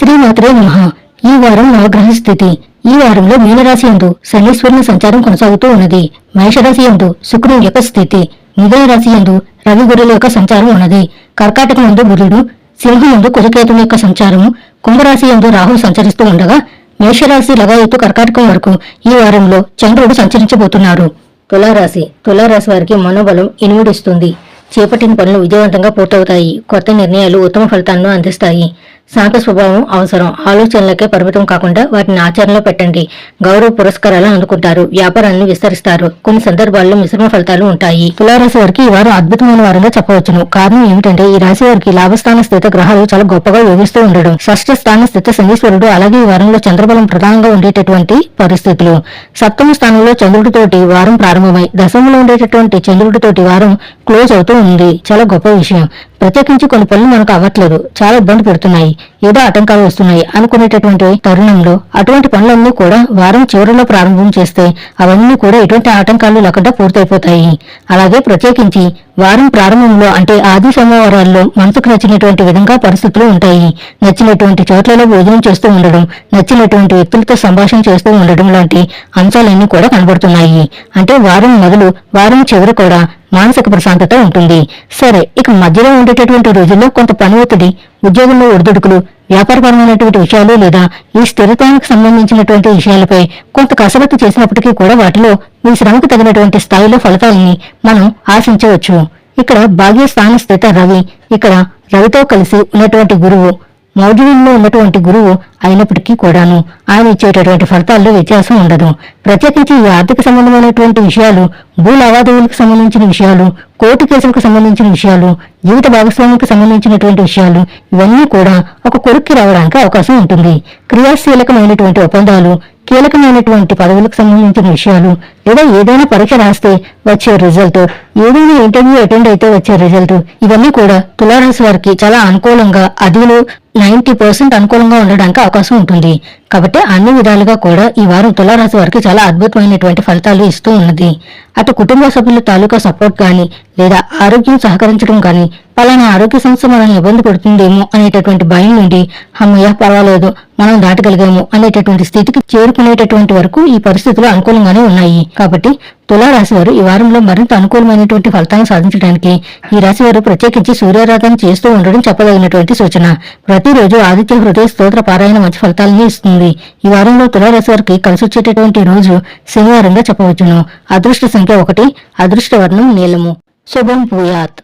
శ్రీమాత్రే నమః. ఈ వారం నవగ్రహ స్థితి. ఈ వారంలో మీనరాశి యందు శనీశ్వరుని సంచారం కొనసాగుతూ ఉన్నది. మేషరాశి యందు శుక్రుని యొక్క స్థితి. మిథున రాశి యందు రవి గురుల యొక్క సంచారం ఉన్నది. కర్కాటకం యందు గురుడు, సింహం యందు కుజకేతుని యొక్క సంచారము, కుంభరాశి యందు రాహు సంచరిస్తూ ఉండగా మేషరాశి లగాయత్తు కర్కాటకం వరకు ఈ వారంలో చంద్రుడు సంచరించబోతున్నారు. తులారాశి వారికి మనోబలం ఇనుముడిస్తుంది. చేపట్టిన పనులు విజయవంతంగా పూర్తవుతాయి. కొత్త నిర్ణయాలు ఉత్తమ ఫలితాలను అందిస్తాయి. శాంత స్వభావం అవసరం. ఆలోచనలకే పరిమితం కాకుండా వాటిని ఆచరణలో పెట్టండి. గౌరవ పురస్కారాలను అందుకుంటారు. వ్యాపారాన్ని విస్తరిస్తారు. కొన్ని సందర్భాల్లో మిశ్రమ ఫలితాలు ఉంటాయి. తులారాశి వారికి ఈ వారం అద్భుతమైన వారంగా చెప్పవచ్చును. కారణం ఏమిటంటే ఈ రాశి వారికి లాభస్థాన స్థిత గ్రహాలు చాలా గొప్పగా యోగిస్తూ ఉండడం, షష్ఠ స్థాన స్థిత శనీశ్వరుడు, అలాగే ఈ వారంలో చంద్రబలం ప్రధానంగా ఉండేటటువంటి పరిస్థితులు. సప్తమ స్థానంలో చంద్రుడితోటి వారం ప్రారంభమై దశమంలో ఉండేటటువంటి చంద్రుడితోటి వారం క్లోజ్ అవుతూ ఉంది. చాలా గొప్ప విషయం. ప్రత్యేకించి కొన్ని పనులు మనకు అవ్వట్లేదు, చాలా ఇబ్బంది పెడుతున్నాయి, ఏదో ఆటంకాలు వస్తున్నాయి అనుకునేటటువంటి తరుణంలో అటువంటి పనులన్నీ కూడా వారం చివరిలో ప్రారంభం చేస్తే అవన్నీ కూడా ఎటువంటి ఆటంకాలు లేకుండా పూర్తయిపోతాయి. అలాగే ప్రత్యేకించి వారం ప్రారంభంలో అంటే ఆది సోమవారాల్లో మనసుకు నచ్చినటువంటి విధంగా పరిస్థితులు ఉంటాయి. నచ్చినటువంటి చోట్లలో భోజనం చేస్తూ ఉండడం, నచ్చినటువంటి వ్యక్తులతో సంభాషణ చేస్తూ ఉండడం లాంటి అంశాలన్నీ కూడా కనబడుతున్నాయి. అంటే వారం మొదలు వారం చివరి కూడా మానసిక ప్రశాంతత ఉంటుంది. సరే, ఇక మధ్యలో ఉండేటటువంటి రోజుల్లో కొంత పని ఒత్తిడి, ఉద్యోగంలో ఒడిదుడుకులు, వ్యాపారపరమైనటువంటి విషయాలు లేదా ఈ స్థిరత్వానికి సంబంధించినటువంటి విషయాలపై కొంత కసరత్తు చేసినప్పటికీ కూడా వాటిలో మీ శ్రమకు తగినటువంటి స్థాయిలో ఫలితాలని మనం ఆశించవచ్చు. ఇక్కడ భాగ్యస్థాన స్థిత రవి, ఇక్కడ రవితో కలిసి ఉన్నటువంటి గురువు, మౌఢ్యంలో ఉన్నటువంటి గురువు అయినప్పటికీ కూడాను ఆయన ఇచ్చేటటువంటి ఫలితాల్లో వ్యత్యాసం ఉండదు. ప్రత్యేకించి ఈ ఆర్థిక సంబంధమైనటువంటి విషయాలు, భూ లావాదేవీలకు సంబంధించిన విషయాలు, కోర్టు కేసులకు సంబంధించిన విషయాలు, జీవిత భాగస్వామికి సంబంధించినటువంటి విషయాలు, ఇవన్నీ కూడా ఒక కొడుక్కి రావడానికి అవకాశం ఉంటుంది. క్రియాశీలకమైనటువంటి ఒప్పందాలు, కీలకమైనటువంటి పదవులకు సంబంధించిన విషయాలు, లేదా ఏదైనా పరీక్ష రాస్తే వచ్చే రిజల్ట్, ఏదైనా ఇంటర్వ్యూ అటెండ్ అయితే వచ్చే రిజల్ట్, ఇవన్నీ కూడా తులారాశి వారికి చాలా అనుకూలంగా, అదిలో 90% అనుకూలంగా ఉండడానికి అవకాశం ఉంటుంది. కాబట్టి అన్ని విధాలుగా కూడా ఈ వారం తులారాశి వారికి చాలా అద్భుతమైనటువంటి ఫలితాలు ఇస్తూ ఉన్నది. అటు కుటుంబ సభ్యుల తాలూకా సపోర్ట్ కానీ, లేదా ఆరోగ్యం సహకరించడం కానీ, పలానా ఆరోగ్య సమస్య మనల్ని ఇబ్బంది పెడుతుందేమో అనేటటువంటి భయం నుండి అమ్మయ్య పర్వాలేదు మనం దాటగలిగాము అనేటటువంటి స్థితికి చేరుకునేటటువంటి వరకు ఈ పరిస్థితులు అనుకూలంగానే ఉన్నాయి. కాబట్టి తులారాశి వారు ఈ వారంలో మరింత అనుకూలమైనటువంటి ఫలితాలను సాధించడానికి ఈ రాశి వారు ప్రత్యేకించి సూర్యారాధన చేస్తూ ఉండడం చెప్పదగినటువంటి సూచన. ప్రతిరోజు ఆదిత్య హృదయ స్తోత్ర పారాయణ మంచి ఫలితాలని ఇస్తుంది. ఈ వారంలో తులారాశి వారికి కలిసి వచ్చేటటువంటి రోజు శనివారంగా చెప్పవచ్చును. అదృష్ట సంఖ్య 1, అదృష్ట వర్ణం నీలము. శుభం భూయాత్.